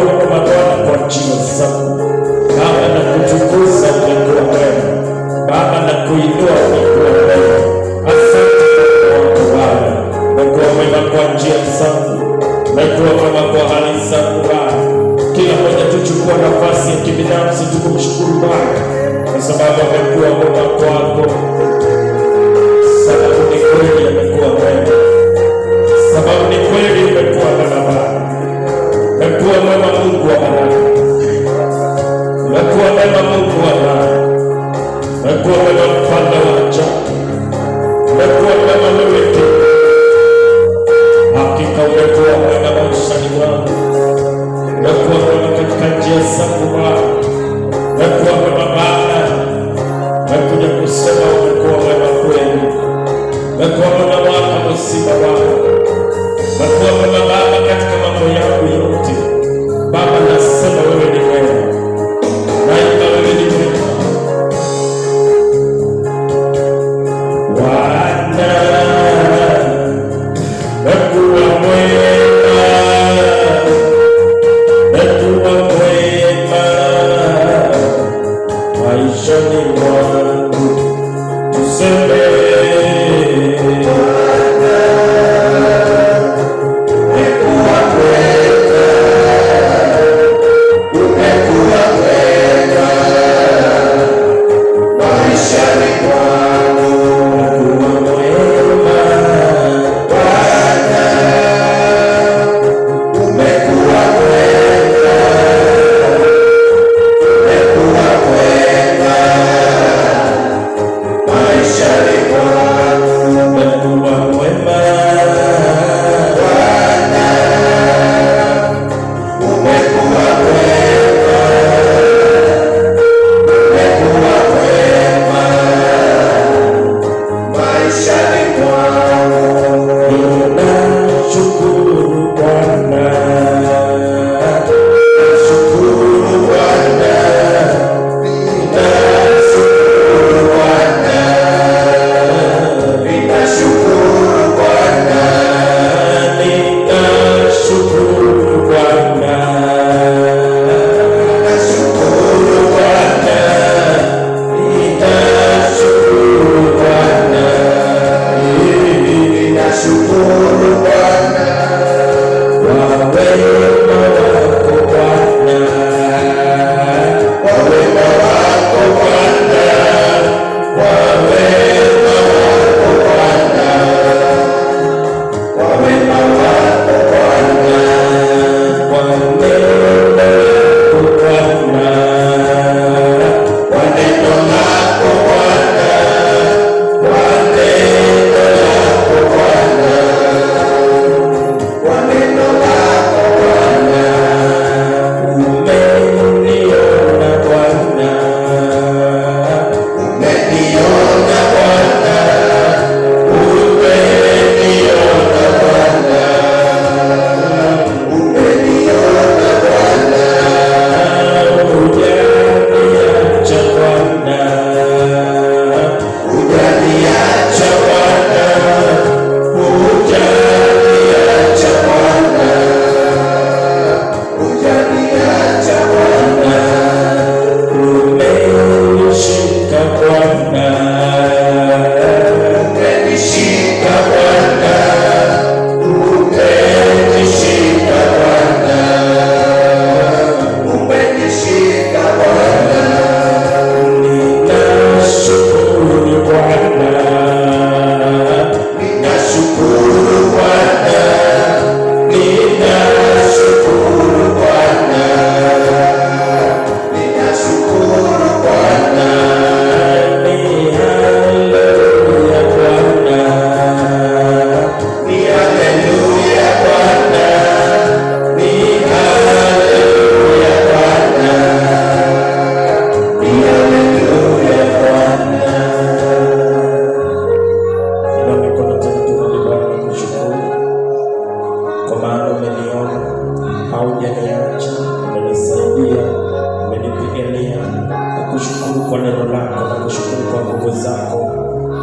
umekuwa kama Bwana kwa njia zako. Baba na kutukuza umekuwa wewe. Baba na kuinua umekuwa wewe. Asante kwa Baba. Umekuwa mwema kwa njia zako. Umekuwa mwema kwa hali zako Baba. Kila mmoja tuchukua nafasi ya kibinafsi tukumshukuru Baba kwa sababu amekuwa mwema kwako. Sababu ni kweli amekuwa mwema. Sababu ni kweli umekuwa mwema Baba. Umekuwa mwema Mungu wa baraka. Umekuwa mwema Mungu wa baraka. Umekuwa mwema Mfalme wa ajabu. Umekuwa mwema wewe tu. Hakika umekuwa mwema maishani mwangu. Umekuwa mwema katika njia zako Baba. Umekuwa mwema Baba. Umekuja kusema umekuwa mwema kweli. Umekuwa mwema mwaka mzima Baba. Umekuwa mwema Baba katika mambo yangu yote. Baba nasema wewe ni mwema. Naimba wewe ni mwema. Bwana umekuwa mwema. Umekuwa mwema maishani mwangu. Tuseme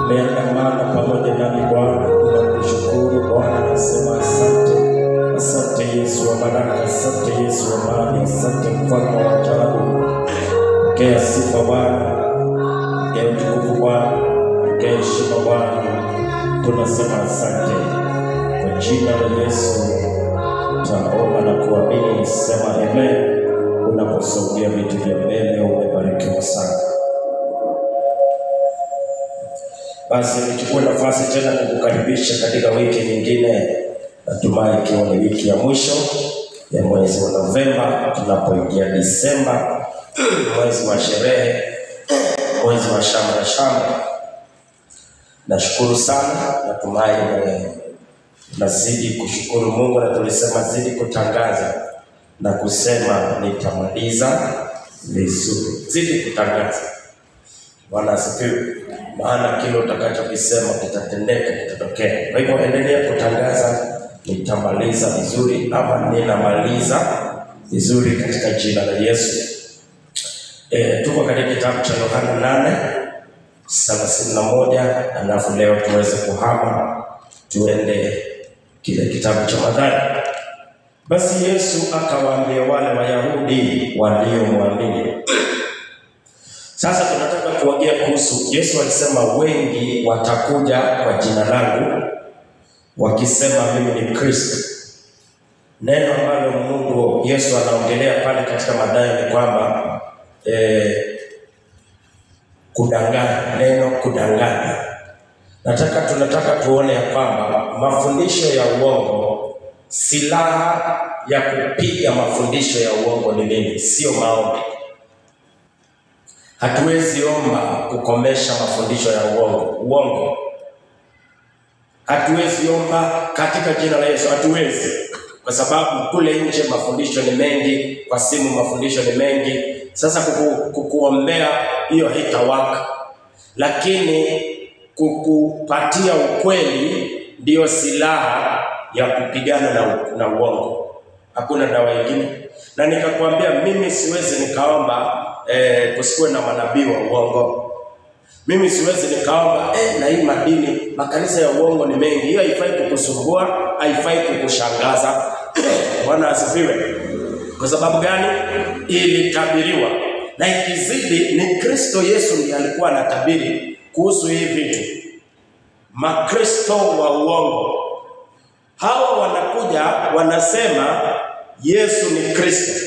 umeandamana pamoja nami Bwana. Tunakushukuru Bwana, nasema asante. Asante Yesu. baraka, asante Yesu wa amani, asante mfalme wa ajabu. Pokea sifa Bwana, pokea utukufu Bwana, pokea heshima Bwana. Tunasema asante kwa jina la Yesu. Tunaomba na kuamini, sema amen. Unaposogea vitu vya mbele, umebarikiwa sana. Basi nichukue nafasi tena kukukaribisha katika wiki nyingine. Natumai ikiwa ni wiki ya mwisho ya mwezi wa Novemba, tunapoingia Disemba, mwezi wa sherehe, mwezi wa shamra. Nashukuru sana, natumai nazidi kushukuru Mungu, na tulisema zidi kutangaza na kusema nitamaliza vizuri. Zidi kutangaza. Bwana asifiwe. Maana kile utakachokisema kitatendeka, kitatokea. Kwa hivyo endelea kutangaza nitamaliza vizuri ama ninamaliza vizuri katika jina la Yesu. Tuko katika kitabu cha Yohana 8:31, alafu leo tuweze kuhama tuende kile kitabu cha Mathayo. Basi Yesu akawaambia wale Wayahudi waliomwamini. Sasa tunataka kuongea kuhusu Yesu alisema wengi watakuja kwa jina langu wakisema mimi ni Kristo. Neno ambalo Mungu Yesu anaongelea pale katika Mathayo ni kwamba kudanganya, neno kudanganya. Tunataka tuone ya kwamba mafundisho ya uongo, silaha ya kupiga mafundisho ya uongo ni nini? Sio maombi. Hatuwezi omba kukomesha mafundisho ya uongo. Hatuwezi omba katika jina la Yesu, hatuwezi. Kwa sababu kule nje mafundisho ni mengi, kwa simu mafundisho ni mengi. Sasa kukuombea hiyo haitawaka. Lakini kukupatia ukweli ndio silaha ya kupigana na uongo. Hakuna dawa nyingine. Na nikakwambia mimi siwezi nikaomba kusikuwe na manabii wa uongo. Mimi siwezi nikaomba na hii madini, makanisa ya uongo ni mengi. Hiyo haifai kukusumbua, haifai kukushangaza. Bwana asifiwe. Kwa sababu gani? Ilitabiriwa. Na ikizidi ni Kristo Yesu ndiye alikuwa anatabiri kuhusu hii vitu. Makristo wa uongo. Hawa wanakuja wanasema Yesu ni Kristo.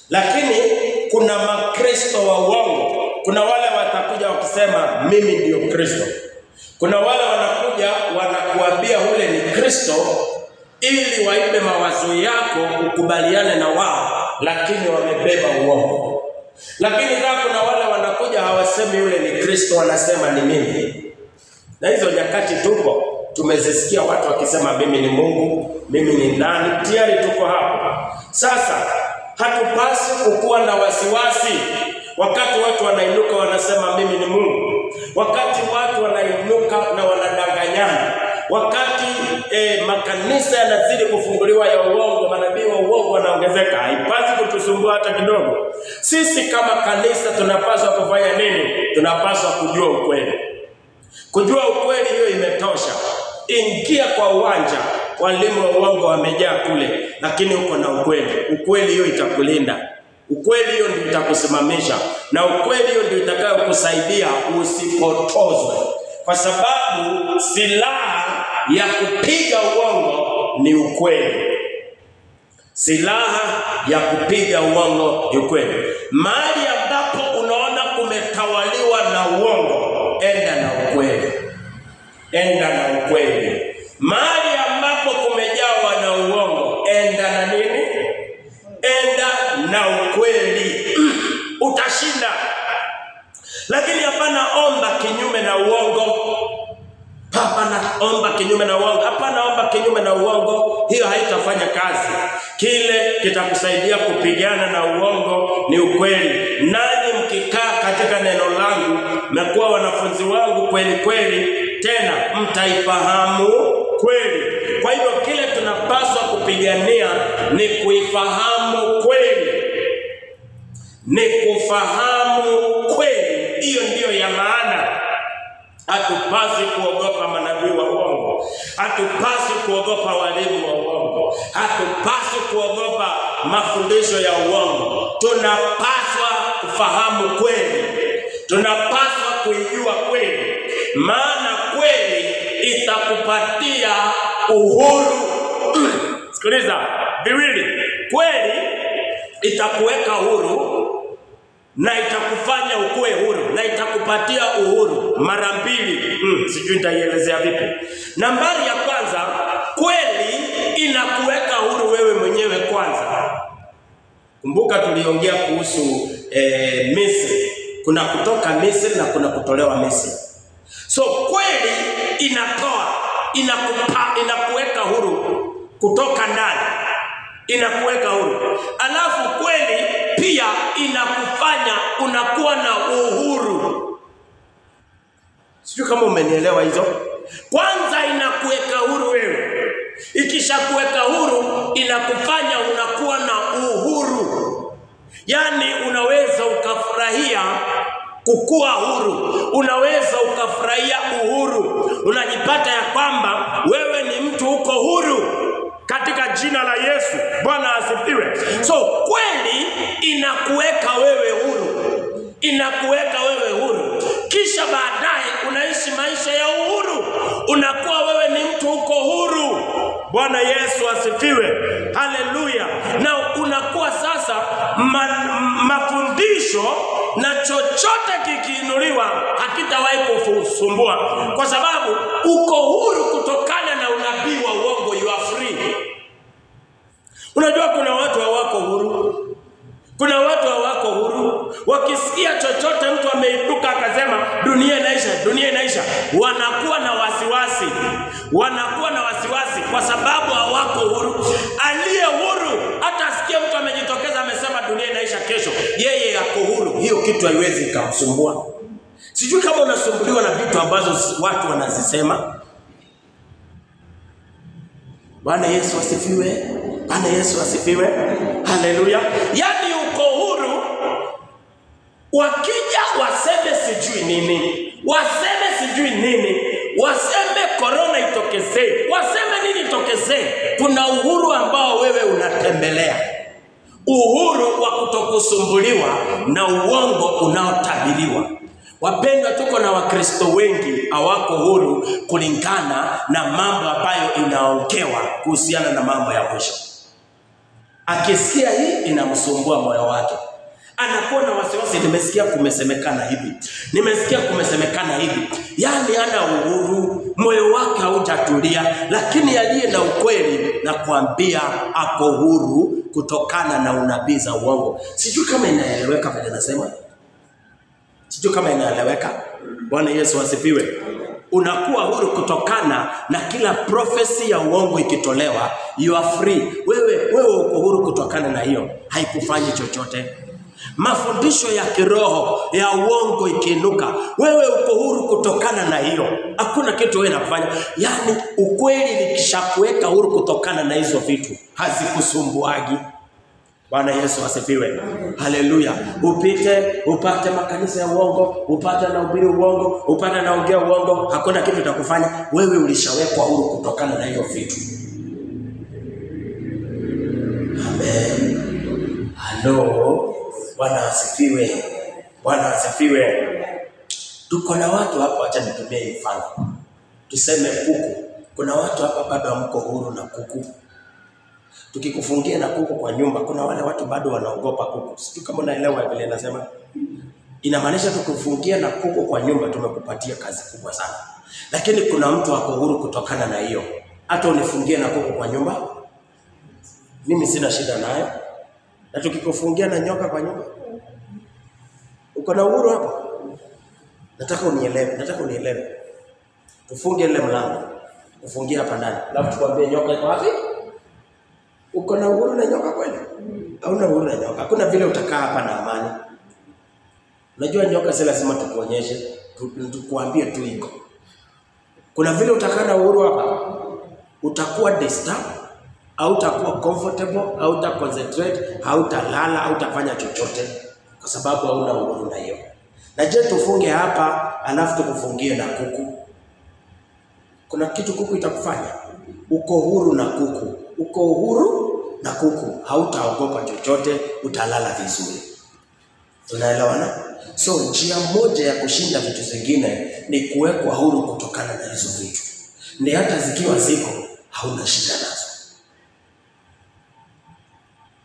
Lakini kuna makristo wa uongo. Kuna wale watakuja wakisema mimi ndio Kristo. Kuna wale wanakuja wanakuambia ule ni Kristo ili waibe mawazo yako ukubaliane na wao, lakini wamebeba uongo. Lakini kuna wale wanakuja hawasemi yule ni Kristo, wanasema ni mimi. Na hizo nyakati tupo, tumezisikia watu wakisema mimi ni Mungu, mimi ni nani, tayari tuko hapo. Sasa hatupasi kukuwa na wasiwasi wakati watu wanainuka wanasema mimi ni Mungu. Wakati watu wanainuka na wanadanganyana. Wakati makanisa yanazidi kufunguliwa ya uongo, manabii wa uongo wanaongezeka. Haipasi kutusumbua hata kidogo. Sisi kama kanisa tunapaswa kufanya nini? Tunapaswa kujua ukweli. Kujua ukweli hiyo imetosha. Ingia kwa uwanja, walimu wa uongo wamejaa kule, lakini uko na ukweli. Ukweli hiyo itakulinda. Ukweli hiyo ndio itakusimamisha, na ukweli hiyo ndio itakayokusaidia usipotozwe. Kwa sababu silaha ya kupiga uongo ni ukweli. Silaha ya kupiga uongo ni ukweli. Mahali ambapo unaona kumetawaliwa na uongo, enda na ukweli. Enda na ukweli. Mahali ambapo kumejawa na uongo, enda na nini? Enda na ukweli. Utashinda. Lakini hapana omba kinyume na uongo. Hapana omba kinyume na uongo. Hapana omba kinyume na uongo. Hiyo haitafanya kazi. Kile kitakusaidia kupigana na uongo ni ukweli. Nanyi mkikaa katika neno langu, mnakuwa wanafunzi wangu kweli kweli, tena mtaifahamu kweli. Kwa hivyo kile tunapaswa kupigania ni kuifahamu kweli. Ni kufahamu kweli. Hiyo ndiyo ya maana. Hatupasi kuogopa manabii wa uongo. Hatupasi kuogopa walimu wa uongo. uongo. Hatupaswi kuogopa mafundisho ya uongo. Tunapaswa kufahamu kweli. Tunapaswa kuijua kweli. Maana kweli itakupatia uhuru. Sikiliza, viwili. Kweli itakuweka huru na itakufanya ukue huru na itakupatia uhuru mara mbili. Sijui nitaielezea vipi. Nambari ya kwanza, kweli inakuweka huru wewe mwenyewe kwanza. Kumbuka tuliongea kuhusu Misri. Kuna kutoka Misri na kuna kutolewa Misri. So kweli inakuweka huru kutoka ndani. Inakuweka huru. Alafu kweli pia inakufanya unakuwa na uhuru. Sijui kama umenielewa hizo. Kwanza inakuweka huru wewe. Ikishakuweka huru inakufanya unakuwa na uhuru. Yaani unaweza ukafurahia kukua huru. Unaweza ukafurahia uhuru. Unajipata ya kwamba wewe ni mtu uko huru katika jina la Yesu. Bwana asifiwe. So kweli inakuweka wewe huru. Inakuweka wewe huru. Kisha baadaye unaishi maisha ya uhuru. Unakuwa wewe ni mtu uko huru. Bwana Yesu asifiwe. Haleluya. Na unakuwa sasa mafundisho na chochote kikiinuliwa hakitawahi kukusumbua, kwa sababu uko huru kutokana na unabii wa uongo. You are free. Unajua kuna watu hawako huru. Kuna watu hawako huru. Wakisikia chochote mtu ameinuka akasema dunia inaisha, dunia inaisha, wanakuwa na wasiwasi. Wanakuwa na wasiwasi kwa sababu hawako huru. Aliye huru hata asikia mtu amejitokeza amesema dunia inaisha kesho, yeye yako huru. Hiyo kitu haiwezi kumsumbua. Sijui kama unasumbuliwa na vitu ambazo watu wanazisema. Bwana Yesu asifiwe. Bwana Yesu asifiwe. Haleluya. Yaani uko huru. Wakija waseme sijui nini, waseme sijui nini, waseme corona itokezee, waseme nini itokezee, kuna uhuru ambao wewe unatembelea. Uhuru wa kutokusumbuliwa na uongo unaotabiriwa. Wapendwa, tuko na Wakristo wengi hawako huru kulingana na mambo ambayo inaongewa kuhusiana na mambo ya mwisho. Akisikia hii inamsumbua moyo wake. Anakuwa na wasiwasi, nimesikia kumesemekana hivi, nimesikia kumesemekana hivi. Yaani ana uhuru, moyo wake haujatulia. Lakini aliye na ukweli na kuambia ako huru kutokana na unabii za uongo. Sijui kama inaeleweka vile nasema. Sijui kama inaeleweka. Bwana Yesu asifiwe. Unakuwa huru kutokana na kila prophecy ya uongo ikitolewa. You are free. Wewe uko huru kutokana na hiyo. Haikufanyi chochote. Mafundisho ya kiroho ya uongo ikiinuka, wewe uko huru kutokana na hiyo. Hakuna kitu wewe unafanya. Yaani ukweli likishakuweka huru kutokana na hizo vitu, hazikusumbuagi. Bwana Yesu asifiwe. Haleluya. Upate makanisa ya uongo, upate na ubiri uongo, upate na ongea uongo, hakuna kitu kitakufanya. Wewe ulishawekwa huru kutokana na hiyo vitu. Amen. Halo. Bwana asifiwe. Bwana asifiwe. Tuko na watu hapa, acha nitumie mfano. Tuseme kuku. Kuna watu hapa bado hamko huru na kuku. Tukikufungia na kuku kwa nyumba, kuna wale watu bado wanaogopa kuku. Sijui kama unaelewa vile nasema. Inamaanisha tukufungia na kuku kwa nyumba tumekupatia kazi kubwa sana. Lakini kuna mtu wako huru kutokana na hiyo. Hata unifungie na kuku kwa nyumba, mimi sina shida nayo. Na tukikufungia na nyoka kwa nyumba, uko na uhuru hapo. Nataka unielewe. Tufunge ile mlango. Ufungie hapa ndani. Alafu tukwambie nyoka iko wapi? Uko na uhuru na nyoka kweli? Hauna uhuru na nyoka. Hakuna vile utakaa hapa na amani. Unajua nyoka si lazima tukuonyeshe, tukuambie tu iko. Kuna vile utakaa na uhuru hapa. Utakuwa disturbed, au utakuwa comfortable, au utaconcentrate, au utalala, au utafanya chochote kwa sababu hauna uhuru na hiyo. Na je, tufunge hapa alafu tukufungie na kuku? Kuna kitu kuku itakufanya? Uko huru na kuku. uko uhuru na kuku, hautaogopa chochote, utalala vizuri. Tunaelewana? So njia moja ya kushinda vitu zingine ni kuwekwa huru kutokana na hizo vitu. Ni hata zikiwa ziko, hauna shida nazo.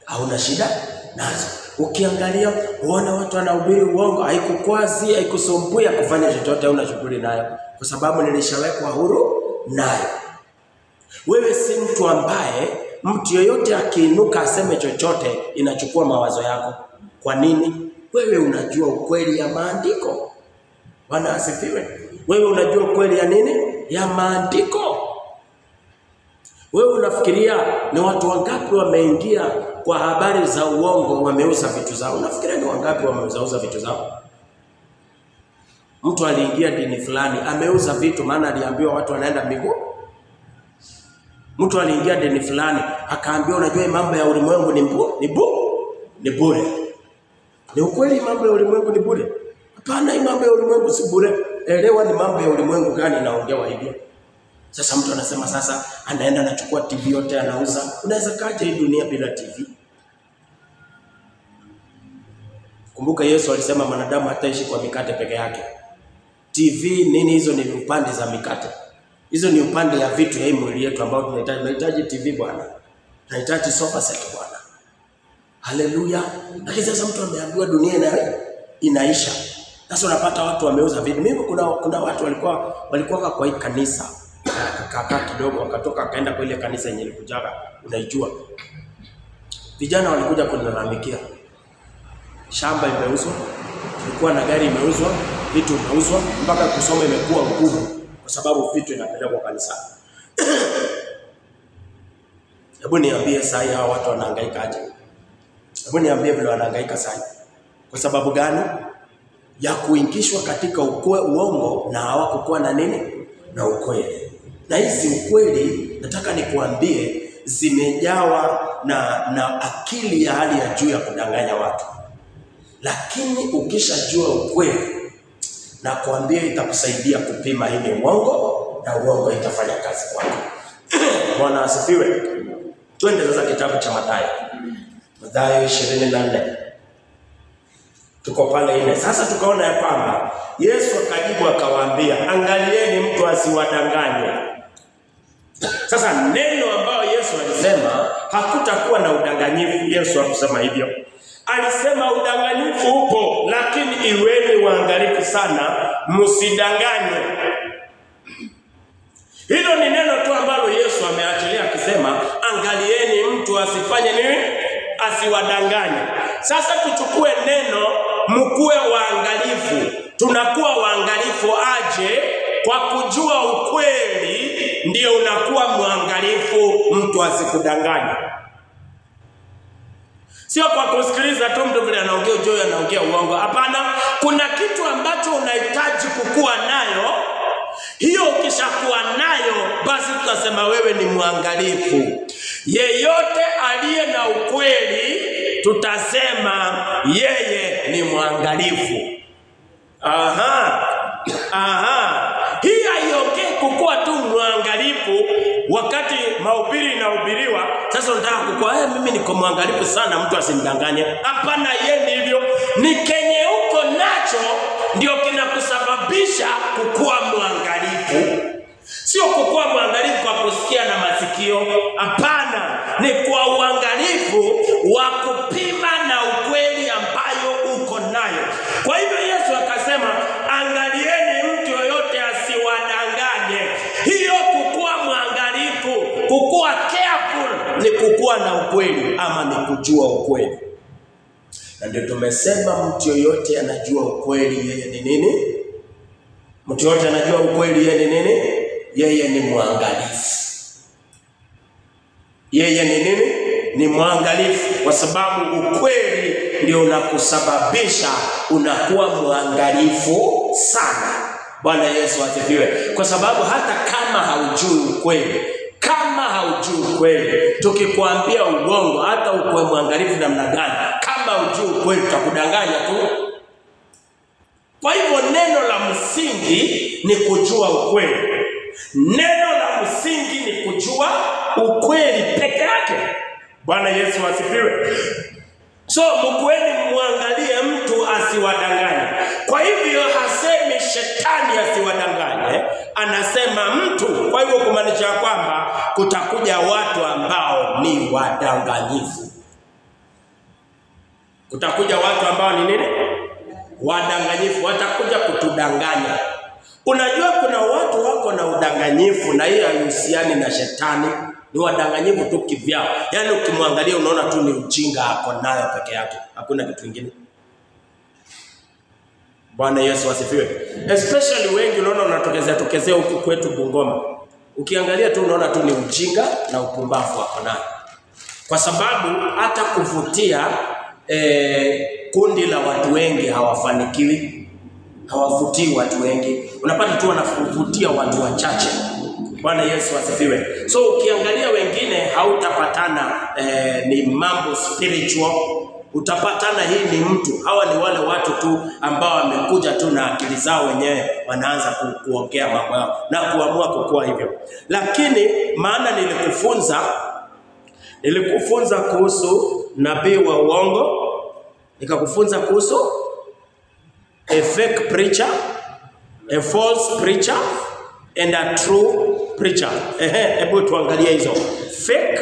Hauna shida nazo. Ukiangalia uona watu wanahubiri uongo, haikukwazi, haikusumbui kufanya chochote, hauna shughuli nayo, kwa sababu nilishawekwa huru nayo. Wewe si mtu ambaye mtu yeyote akiinuka aseme chochote inachukua mawazo yako. Kwa nini? Wewe unajua ukweli ya maandiko. Bwana asifiwe. Wewe unajua ukweli ya nini? Ya maandiko. Wewe unafikiria ni watu wangapi wameingia kwa habari za uongo wameuza vitu zao? Unafikiria ni wangapi wameuza vitu zao? Mtu aliingia dini fulani ameuza vitu maana aliambiwa watu wanaenda mbinguni. Mtu aliingia dini fulani akaambiwa unajua mambo ya ulimwengu ni bure. Ni ukweli mambo ya ulimwengu ni bure? Hapana, mambo ya ulimwengu si bure. Elewa ni mambo ya ulimwengu gani naongewa hivyo. Sasa mtu anasema sasa anaenda anachukua TV yote anauza. Unaweza kaje hii dunia bila TV? Kumbuka Yesu alisema mwanadamu hataishi kwa mikate peke yake. TV nini hizo? Ni upande za mikate. Hizo ni upande ya vitu ya mwili yetu ambao tunahitaji. Tunahitaji TV bwana. Tunahitaji sofa set bwana. Haleluya. Lakini sasa mtu ameambiwa dunia inaisha. Sasa unapata watu wameuza vitu. Mimi kuna watu walikuwa kwa hii kanisa. Kaka kidogo wakatoka akaenda kwa ile kanisa yenye ilikujaga, unaijua. Vijana walikuja kunilalamikia. Shamba imeuzwa, kulikuwa na gari imeuzwa, vitu vimeuzwa, mpaka kusoma imekuwa ngumu kwa sababu vitu inapelekwa kanisa. Hebu niambie sasa hawa watu wanahangaika aje? Hebu niambie vile wanahangaika sasa. Kwa sababu gani? Ya kuingishwa katika uongo na hawakukuwa na nini? Na ukweli. Na hizi ukweli nataka nikuambie zimejawa na akili ya hali ya juu ya kudanganya watu. Lakini ukishajua ukweli na kuambia itakusaidia kupima hili uongo na uongo itafanya kazi kwako. Bwana asifiwe. Twende sasa kitabu cha Mathayo. Mathayo 24. Tuko pale ile. Sasa tukaona ya kwamba Yesu akajibu akawaambia, angalieni mtu asiwadanganye. Sasa neno ambao Yesu alisema hakutakuwa na udanganyifu. Yesu hakusema hivyo. Alisema udanganyifu upo, lakini iweni waangalifu sana msidanganywe. Hilo ni neno tu ambalo Yesu ameachilia akisema angalieni mtu asifanye nini? Asiwadanganye. Sasa tuchukue neno mkuwe waangalifu. Tunakuwa waangalifu aje? Kwa kujua ukweli ndio unakuwa mwangalifu, mtu asikudanganye. Sio kwa kusikiliza tu mtu vile anaongea ujue anaongea uongo. Hapana, kuna kitu ambacho unahitaji kukua nayo. Hiyo ukishakuwa nayo basi tutasema wewe ni mwangalifu. Yeyote aliye na ukweli tutasema yeye ni mwangalifu. Hii haiongei kukua tu mwangalifu wakati mahubiri inahubiriwa. Sasa unataka kukua mimi niko mwangalifu sana mtu asinidanganye. Hapana, yeye ndivyo. Ni kenye uko nacho ndio kinakusababisha kukua mwangalifu. Sio kukua mwangalifu kwa kusikia na masikio. Hapana, ni kwa uangalifu wa kupima na ukweli ambayo uko nayo. Kwa hivyo Yesu akasema angalieni mtu yoyote asiwadanganye. Hiyo kukua mwangalifu, kukua careful ni kukua na ukweli ama ni kujua ukweli. Na ndio tumesema mtu yoyote anajua ukweli yeye ni nini? Mtu yoyote anajua ukweli yeye ni nini? Yeye ni mwangalifu. Yeye ni nini? Ni mwangalifu, kwa sababu ukweli ndio unakusababisha unakuwa mwangalifu sana. Bwana Yesu asifiwe. Kwa sababu hata kama haujui ukweli, tukikwambia uongo hata ukuwe mwangalifu namna gani, kama hujui ukweli tutakudanganya tu. Kwa hivyo neno la msingi ni kujua ukweli. Neno la msingi ni kujua ukweli peke yake. Bwana Yesu asifiwe. So mkueni muangalie mtu asiwadanganye. Kwa hivyo hasemi shetani asiwadanganye, anasema mtu. Kwa hivyo kumaanisha kwamba kutakuja watu ambao ni wadanganyifu. Kutakuja watu ambao ni nini? Wadanganyifu, watakuja kutudanganya. Unajua kuna watu wako na udanganyifu na hiyo haihusiani na shetani, ni wadanganyifu tu kivyao. Yaani ukimwangalia unaona tu ni ujinga ako nayo peke yake, hakuna kitu kingine. Bwana Yesu asifiwe. Especially wengi unaona unatokezea huku kwetu Bungoma. Ukiangalia tu unaona tu ni ujinga na upumbavu wako nayo. Kwa sababu hata kuvutia kundi la watu wengi hawafanikiwi, hawavutii watu wengi. Unapata tu wanavutia watu wachache. Bwana Yesu asifiwe. So ukiangalia wengine hautapatana ni mambo spiritual, utapatana hii ni mtu. Hawa ni wale watu tu ambao wamekuja tu na akili zao wenyewe, wanaanza kuongea mambo yao na kuamua kukua hivyo. Lakini maana nilikufunza kuhusu nabii wa uongo, nikakufunza kuhusu a fake preacher, a false preacher and a true preacher. Hebu tuangalie hizo. Fake,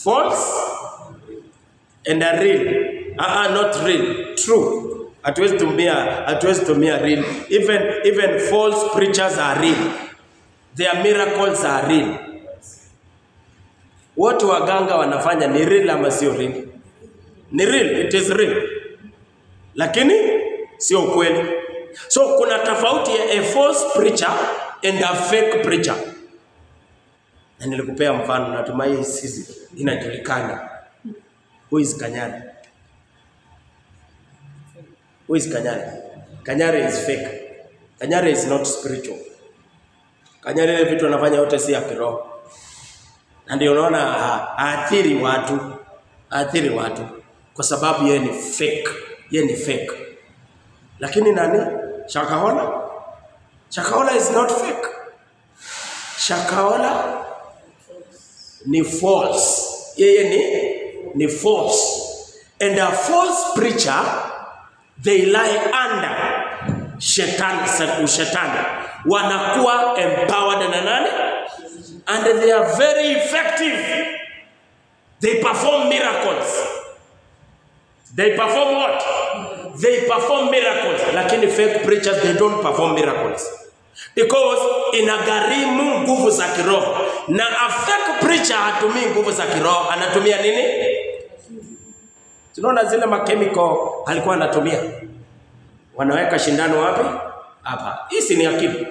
false and a real. Not real, true. Hatuwezi tumia real. Even false preachers are real. Their miracles are real. Watu waganga wanafanya ni real ama sio real? Ni real, it is real. Lakini sio kweli. So kuna tofauti ya a false preacher and a fake preacher. Na nilikupea mfano, natumai sisi inajulikana. Who is Kanyari? Who is Kanyari? Kanyari is fake. Kanyari is not spiritual. Kanyari ile vitu anafanya yote si ya kiroho. Na ndio unaona aathiri watu kwa sababu yeye ni fake. Yeye ni fake. Lakini nani? Shakahola is not fake. Shakahola ni false. Yeye ni false. And a false preacher, they lie under shetani. Wanakuwa empowered na nani? And they are very effective. They perform miracles. They perform what? They perform miracles. Lakini fake preachers, they don't perform miracles. Because inagharimu nguvu za kiroho. Na a fake preacher hatumii nguvu za kiroho, anatumia nini? Tunaona zile makemiko alikuwa anatumia. Wanaweka shindano wapi? Hapa. Hii ni akili.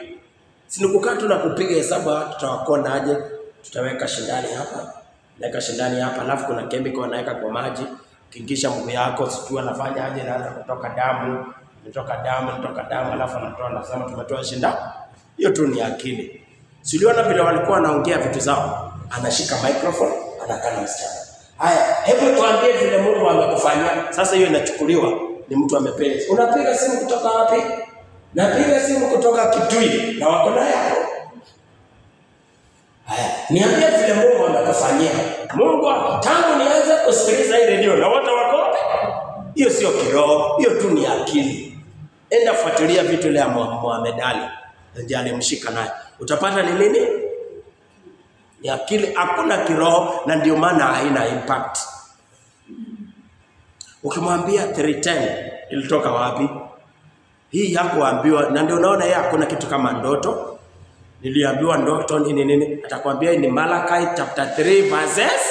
Si nikukaa tu na kupiga hesabu tutawakona aje? Tutaweka shindani hapa. Naweka shindani hapa, alafu kuna chemical wanaweka kwa maji. Kingisha mguu yako, sijui anafanya aje, naanza kutoka damu, alafu anatoa, anasema tumetoa shindano. Hiyo tu ni akili. Siliona vile walikuwa wanaongea vitu zao. Anashika microphone, anakana msichana. Haya, hebu tuambie vile Mungu amekufanyia. Sasa hiyo inachukuliwa ni mtu amepewa. Unapiga simu kutoka wapi? Napiga simu kutoka Kitui na wako naye hapo. Haya, niambie vile Mungu amekufanyia. Mungu tangu nianze kusikiliza hii radio na wote wako wapi? Hiyo sio kiroho, hiyo tu ni akili. Enda fuatilia vitu ile ya Muhammad Ali. Ndiye alimshika naye. Utapata ni nini? Ni akili, hakuna kiroho, na ndio maana haina impact. Ukimwambia 310 ilitoka wapi? Hii yako ambiwa, na ndio unaona yeye hakuna kitu kama ndoto. Niliambiwa ndoto nini, atakwambia ni Malachi chapter 3 verses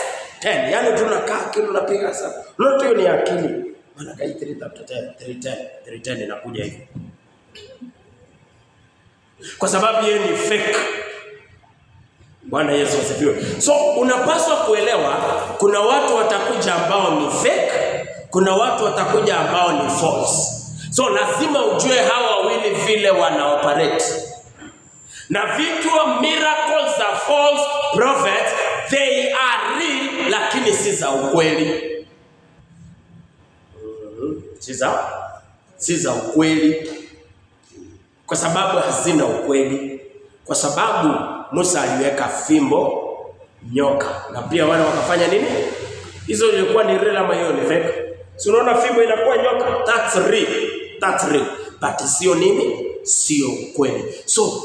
10. Yaani tunakaa kile unapiga sana. Ndoto hiyo ni akili. Malachi 3 chapter 310 inakuja hivi. Kwa sababu yeye ni fake. Bwana Yesu asifiwe. So unapaswa kuelewa kuna watu watakuja ambao ni fake, kuna watu watakuja ambao ni false. So lazima ujue hawa wawili vile wanaoperate. Na vitu wa miracles za false prophets, they are real lakini si za ukweli. Si za ukweli. Kwa sababu hazina ukweli. Kwa sababu Musa aliweka fimbo nyoka, na pia wale wakafanya nini? Hizo ilikuwa ni real ama hiyo ni fake? Si unaona fimbo inakuwa nyoka, that's real. But sio nini? Sio kweli. So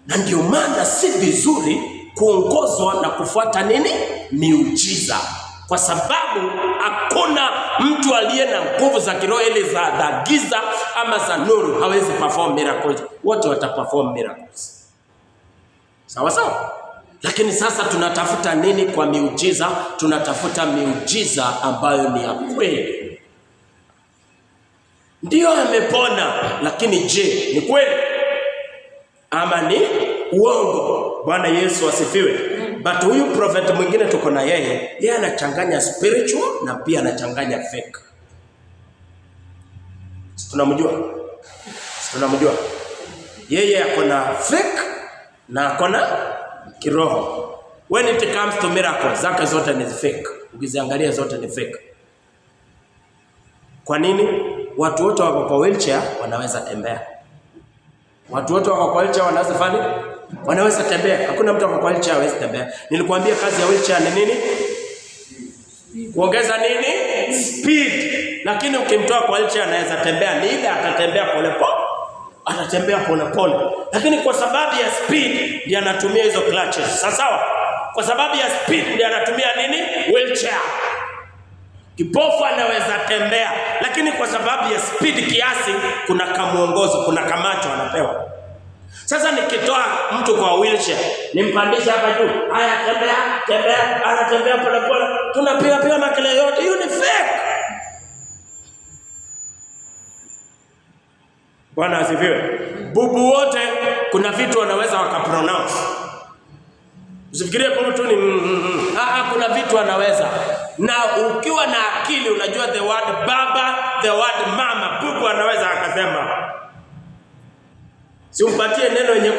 na ndio maana si vizuri kuongozwa na kufuata nini? Miujiza. Kwa sababu hakuna mtu aliye na nguvu za kiroho ile za giza ama za nuru hawezi perform miracles. Wote wataperform miracles. Sawa sawa? Lakini sasa tunatafuta nini kwa miujiza? Tunatafuta miujiza ambayo ni ya kweli. Ndio amepona, lakini je, ni kweli ama ni uongo? Bwana Yesu asifiwe. But huyu prophet mwingine tuko na yeye anachanganya spiritual na pia anachanganya fake. Tunamjua. Yeye ako na fake na ako na kiroho. When it comes to miracles, zake zote ni fake. Ukiziangalia zote ni fake. Kwa nini? Watu wote wako kwa wheelchair wanaweza tembea. Watu wote wako kwa wheelchair wanaweza fanya? Wanaweza tembea. Hakuna mtu wako kwa wheelchair hawezi tembea. Nilikwambia kazi ya wheelchair ni nini? Kuongeza nini? Speed. Lakini ukimtoa kwa wheelchair anaweza tembea, ni ile atatembea pole. Lakini kwa sababu ya speed ndiye anatumia hizo clutches. Sawa? Kwa sababu ya speed ndiye anatumia nini? Wheelchair. Kipofu anaweza tembea, lakini kwa sababu ya speed kiasi kuna kamuongozo, kuna kamacho anapewa. Sasa nikitoa mtu kwa wheelchair, nimpandisha hapa juu, haya tembea, anatembea pole, tunapiga makelele yote, hiyo ni fake. Bwana asifiwe. Bubu wote kuna vitu wanaweza wakapronounce. Usifikirie kwa mtu ni kuna vitu anaweza. Na ukiwa na akili unajua the word baba, the word mama, bubu anaweza akasema. Si umpatie neno yenye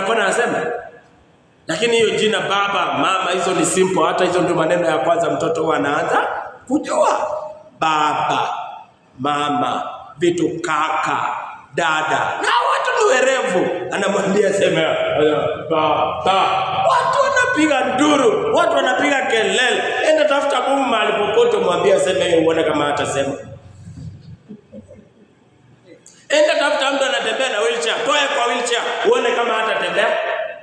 kona aseme. Lakini hiyo jina baba, mama, hizo ni simple. Hata hizo ndio maneno ya kwanza mtoto huwa anaanza kujua. Baba, mama, vitu kaka, dada. Na watu ni werevu. Anamwambia sema baba. Watu wanapiga nduru, watu wanapiga kelele. Enda tafuta bubu mahali popote mwambie aseme uone kama atasema. Enda tafuta mtu anatembea na wheelchair, toe kwa wheelchair, uone kama hatatembea.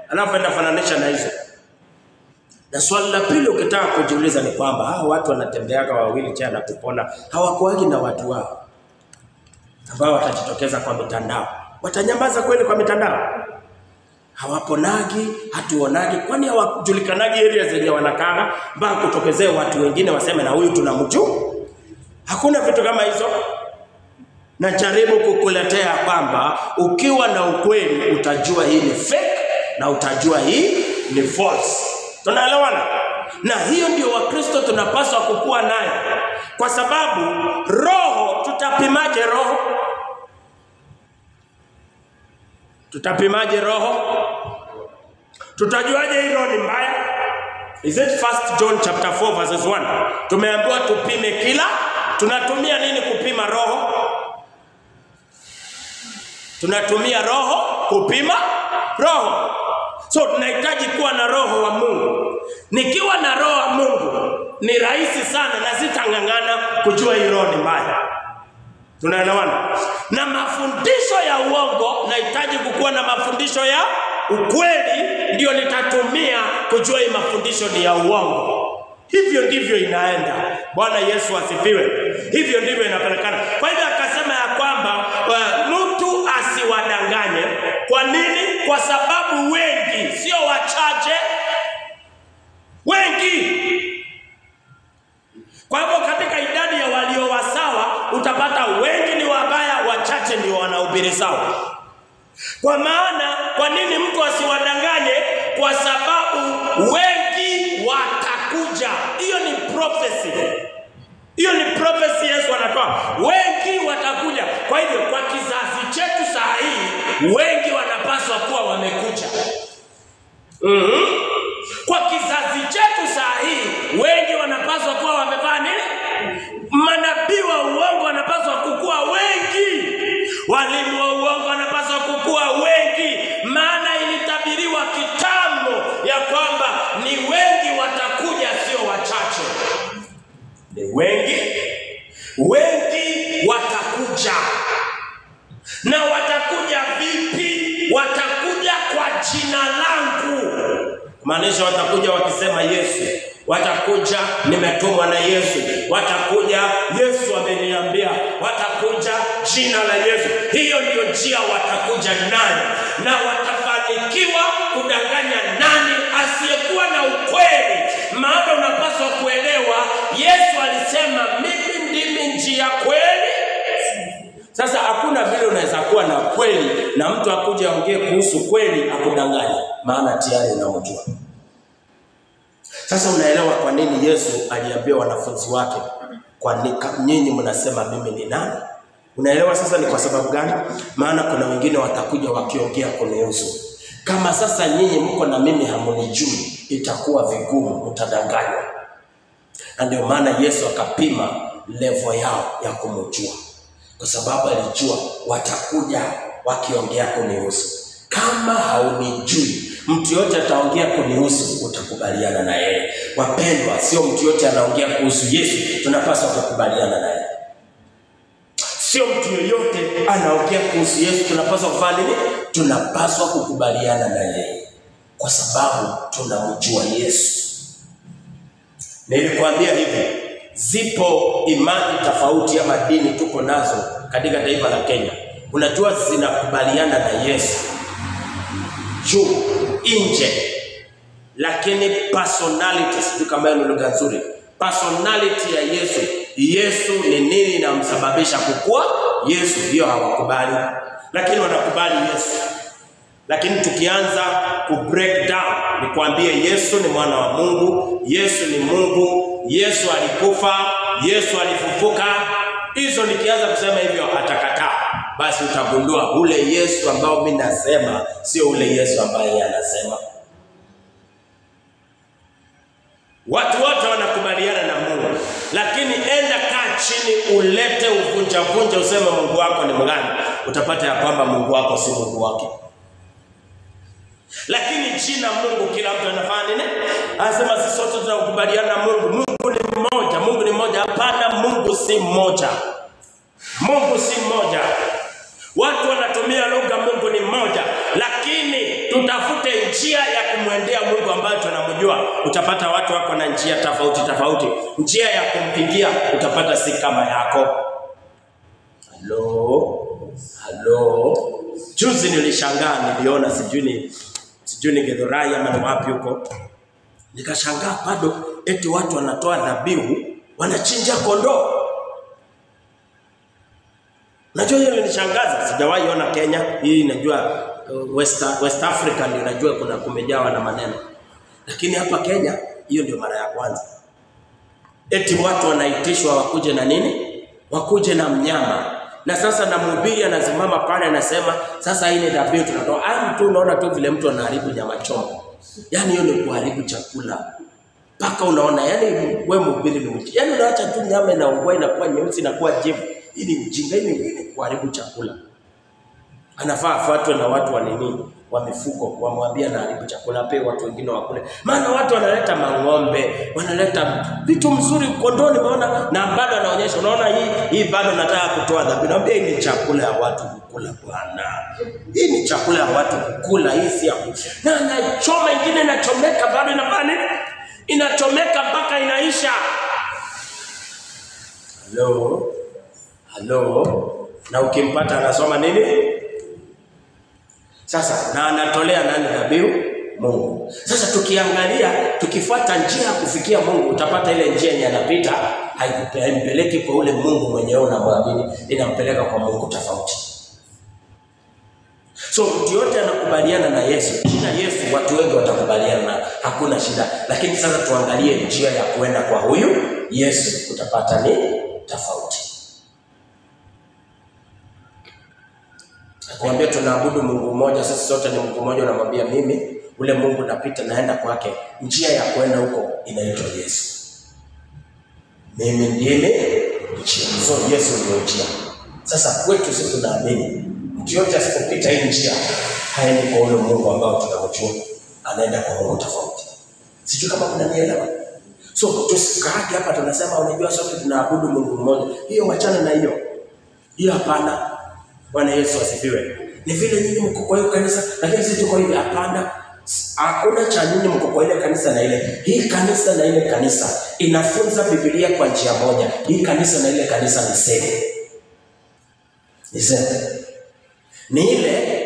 Alafu enda fananisha na hizo. Na swali la pili ukitaka kujiuliza ni kwamba hao watu wanatembea kwa wheelchair na kupona, hawakuagi na watu wao ambao watajitokeza kwa mitandao. Watanyamaza kweli kwa mitandao? Hawaponagi, hatuonagi, kwani hawajulikanagi area zenye wanakaa mpaka kutokezee watu wengine waseme na huyu tunamjua? Hakuna vitu kama hizo. Na jaribu kukuletea kwamba ukiwa na ukweli utajua hii ni fake na utajua hii ni false. Tunaelewana? Na hiyo ndio Wakristo tunapaswa kukua nayo. Kwa sababu roho, tutapimaje roho? Tutapimaje roho? Tutajuaje hii roho ni mbaya? Is it 1 John chapter 4 verses 1? Tumeambiwa tupime kila. Tunatumia nini kupima roho? Tunatumia roho kupima roho. So tunahitaji kuwa na roho wa Mungu. Nikiwa na roho wa Mungu ni rahisi sana na sitangangana kujua hii roho ni mbaya. Tunaelewana? Na mafundisho ya uongo nahitaji kukuwa na mafundisho ya ukweli, ndio nitatumia kujua hii mafundisho ni ya uongo. Hivyo ndivyo inaenda. Bwana Yesu asifiwe. Hivyo ndivyo inapelekana. Kwa hivyo akasema ya kwamba mtu asiwadanganye. Kwa nini? Kwa sababu wengi, sio wachache, wengi. Kwa hivyo katika idadi ya walio wasawa utapata wengi ni wabaya, wachache ndio wanahubiri sawa. Kwa maana kwa nini mtu asiwadanganye? Kwa sababu wengi watakuja. Hiyo ni prophecy. Hiyo ni prophecy Yesu anatoa. Wengi watakuja. Kwa hivyo kwa kizazi chetu saa hii wengi wanapaswa kuwa wamekuja. Kwa kizazi chetu saa hii wengi wanapaswa kuwa wamefanya nini? Manabii wa uongo wanapaswa kukua wengi. Walimu wa uongo wanapaswa kukua wengi. Maana ilitabiriwa ni wengi. Wengi watakuja. Na watakuja vipi? Watakuja kwa jina langu. Maanisha watakuja wakisema Yesu. Watakuja nimetumwa na Yesu. Watakuja Yesu ameniambia. Watakuja jina la Yesu. Hiyo ndio njia watakuja nani. Na watafanikiwa kudanganya nani? Asiyekuwa na ukweli. Maana unapaswa kuelewa Yesu alisema mimi ndimi njia kweli. Sasa hakuna vile unaweza kuwa na kweli na mtu akuje aongee kuhusu kweli akudanganya, maana tayari unamjua. Sasa unaelewa kwa nini Yesu aliambia wanafunzi wake, kwa nyinyi mnasema mimi ni nani? Unaelewa sasa ni kwa sababu gani? Maana kuna wengine watakuja wakiongea kunihusu. Kama sasa nyinyi mko na mimi hamunijui, itakuwa vigumu, mtadanganywa. Na ndio maana Yesu akapima level yao ya kumjua. Kwa sababu alijua watakuja wakiongea kunihusu. Kama haunijui, mtu yote ataongea kunihusu, utakubaliana na yeye. Wapendwa, sio mtu yote anaongea kuhusu Yesu tunapaswa kukubaliana naye. Sio mtu yoyote anaongea kuhusu Yesu tunapaswa kufanya nini? Tunapaswa kukubaliana na yeye. Kwa sababu tunamjua Yesu. Nilikwambia hivi, zipo imani tofauti ama dini tuko nazo katika taifa la Kenya. Unajua zinakubaliana na Yesu juu nje, lakini personality kama ni lugha nzuri, personality ya Yesu ni nini inamsababisha kukua Yesu, hiyo hawakubali, lakini wanakubali Yesu. Lakini tukianza ku break down, nikwambie Yesu ni mwana wa Mungu, Yesu ni Mungu, Yesu alikufa, Yesu alifufuka. Hizo nikianza kusema hivyo atakataa. Basi utagundua ule Yesu ambao mimi nasema sio ule Yesu ambaye anasema. Watu wote wanakubaliana na Mungu, lakini enda kaa chini ulete uvunja useme Mungu wako ni mgani, utapata ya kwamba Mungu wako si Mungu wake. Lakini jina Mungu kila mtu anafanya nini? Anasema sisi sote tunakubaliana na Mungu. Mungu ni mmoja, Mungu ni mmoja. Hapana, Mungu si mmoja. Mungu si mmoja. Watu wanatumia lugha Mungu ni mmoja, lakini tutafute njia ya kumwendea Mungu ambayo tunamjua. Utapata watu wako na njia tofauti. Njia ya kumpigia utapata si kama yako. Hello. Juzi nilishangaa, niliona sijui ni Githurai ama ni wapi huko. Nikashangaa bado eti watu wanatoa dhabihu, wanachinja kondoo. Najua hiyo nishangaza, sijawahi ona Kenya. Hii najua West Africa ndio najua kuna kumejawa na maneno. Lakini hapa Kenya hiyo ndio mara ya kwanza. Eti watu wanaitishwa wakuje na nini? Wakuje na mnyama. Na sasa na mhubiri anasimama pale anasema sasa hii ni dhabihu tunatoa. Mtu unaona tu vile mtu anaharibu nyama choma. Yaani hiyo ni kuharibu chakula. Paka unaona wewe mhubiri ni mjinga. Yaani unaacha tu nyama inaungua inakuwa nyeusi inakuwa jivu. Hii ni mjinga, hii ni kuharibu chakula. Anafaa afuatwe na watu wa nini? Wa mifugo, wamwambia anaharibu chakula, pe watu wengine wakule. Maana watu wanaleta mang'ombe, wanaleta vitu mzuri kondoni unaona, na bado anaonyesha unaona hii bado nataka kutoa dhabihu. Naambia hii ni chakula ya watu kukula bwana. Hii ni chakula ya watu kukula, hii si ya na choma ingine inachomeka bado inafanya nini? Inachomeka mpaka inaisha. Hello. Na ukimpata anasoma nini? Sasa na anatolea nani dhabihu? Mungu. Sasa tukiangalia, tukifuata njia ya kufikia Mungu, utapata ile njia yenye anapita haimpeleki kwa ule Mungu mwenyewe unamwamini, inampeleka kwa Mungu tofauti. So mtu yote anakubaliana na Yesu. Jina Yesu watu wengi watakubaliana na hakuna shida. Lakini sasa tuangalie njia ya kuenda kwa huyu Yesu, utapata nini tofauti. Kuambia tunaabudu Mungu mmoja, sisi sote ni Mungu mmoja, unamwambia mimi ule Mungu napita naenda kwake. Njia ya kwenda huko inaitwa Yesu. Mimi ndimi njia. So Yesu ndio njia. Sasa kwetu sisi tunaamini mtu yote asipopita hii njia haendi kwa ule Mungu ambao tunamjua, anaenda kwa Mungu tofauti. Sijui kama mnanielewa. So tusikage hapa tunasema unajua sote tunaabudu Mungu mmoja. Hiyo wachana na hiyo. Hiyo hapana. Bwana Yesu asifiwe. Ni vile nyinyi mko kwa hiyo kanisa lakini sisi tuko hivi, hapana. Hakuna cha nyinyi mko kwa ile kanisa na ile. Hii kanisa na ile kanisa inafunza Biblia kwa njia moja. Hii kanisa na ile kanisa ni same. Ni same. Ni ile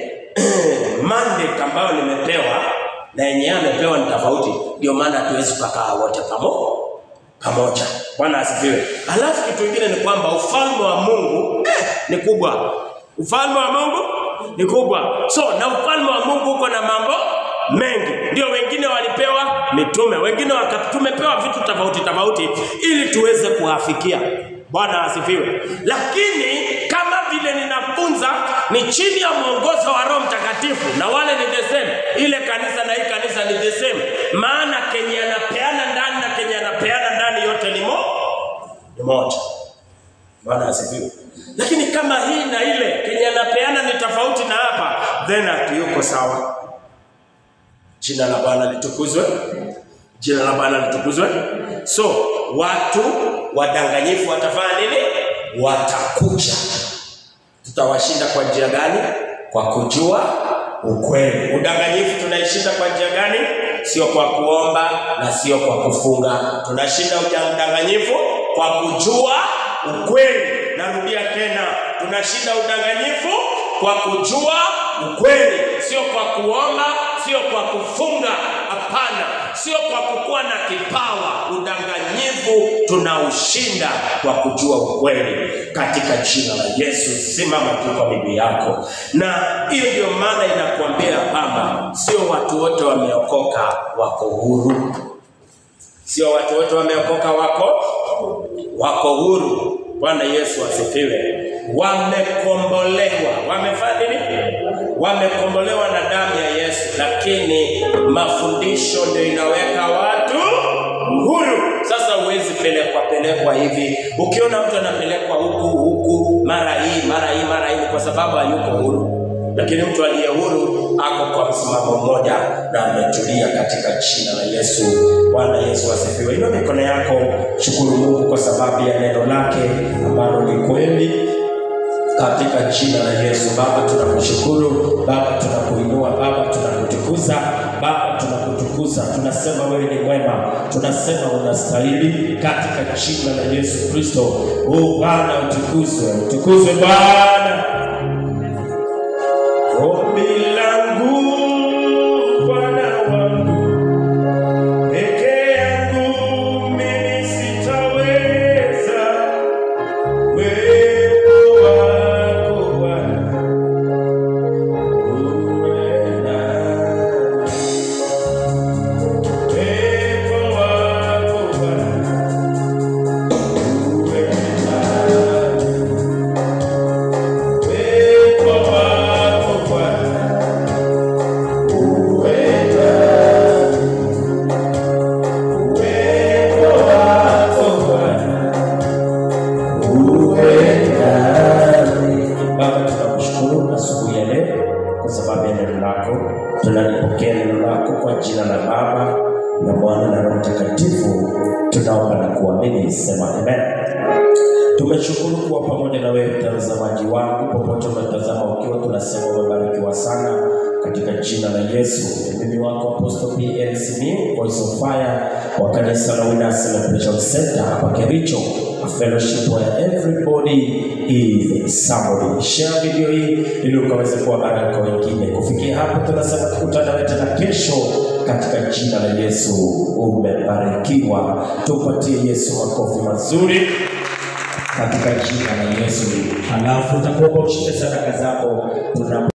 mandate ambayo nimepewa na yenye amepewa ni tofauti. Ndio maana hatuwezi kukaa wote pamoja. Bwana asifiwe. Alafu kitu kingine ni kwamba ufalme wa Mungu ni kubwa. Ufalme wa Mungu ni kubwa. So na ufalme wa Mungu uko na mambo mengi. Ndio wengine walipewa mitume, wengine tumepewa vitu tofauti ili tuweze kuafikia. Bwana asifiwe. Lakini kama vile ninafunza ni chini ya mwongozo wa Roho Mtakatifu, na wale ni the same. Ile kanisa na hii kanisa ni the same. Maana kenye anapeana ndani na kenye anapeana ndani yote ni moja. Bwana asifiwe. Lakini kama hii na ile kenye anapeana ni tofauti na hapa, then hatuyuko sawa. Jina la Bwana litukuzwe. Jina la Bwana litukuzwe. So watu wadanganyifu watafanya nini? Watakuja. Tutawashinda kwa njia gani? Kwa kujua ukweli. Udanganyifu tunaishinda kwa njia gani? Sio kwa kuomba na sio kwa kufunga. Tunashinda udanganyifu kwa kujua ukweli. Narudia tena, tunashinda udanganyifu kwa kujua ukweli. Sio kwa kuomba, sio kwa kufunga, hapana. Sio kwa kukuwa na kipawa. Udanganyifu tunaushinda kwa kujua ukweli katika jina la Yesu. Simama tu kwa miguu yako. Na hiyo ndio maana inakuambia kwamba sio watu wote wameokoka wako huru. Sio watu wote wameokoka wako huru. Bwana Yesu asifiwe. Wamekombolewa. Wamefanya nini? Wamekombolewa na damu ya Yesu, lakini mafundisho ndio inaweka watu huru. Sasa huwezi pelekwa hivi. Ukiona mtu anapelekwa huku mara hii kwa sababu hayuko huru. Lakini mtu aliye huru ako kwa msimamo mmoja na ametulia katika jina la Yesu. Bwana Yesu asifiwe. Inua mikono yako, shukuru Mungu kwa sababu ya neno lake ambalo ni kweli. Katika jina la Yesu. Baba tunakushukuru, Baba tunakuinua, Baba tunakutukuza, Baba tunakutukuza. Tunasema wewe ni mwema, tunasema unastahili katika jina la Yesu Kristo. Bwana utukuzwe Bwana. Ombi langu Bwana wangu, peke yangu mimi sitaweza. Tunalipokea neno lako kwa jina la Baba na Mwana na Roho Mtakatifu. Tunaomba na kuamini, sema amen. Tumeshukuru kuwa pamoja na wewe mtazamaji wangu popote unatazama ukiwa, tunasema umebarikiwa sana katika jina la Yesu. Mimi wako Apostle PLC Voice of Fire wa kanisa la Winners Celebration Center hapa Kericho, a fellowship where everybody is somebody. Share video hii ili ukaweze kuwa baraka wengine. Kufikia hapo tunasema tukutane tena kesho katika jina la Yesu. Umebarikiwa. Tupatie Yesu makofi mazuri katika jina la Yesu. Halafu utakuwa ushinde sadaka zako.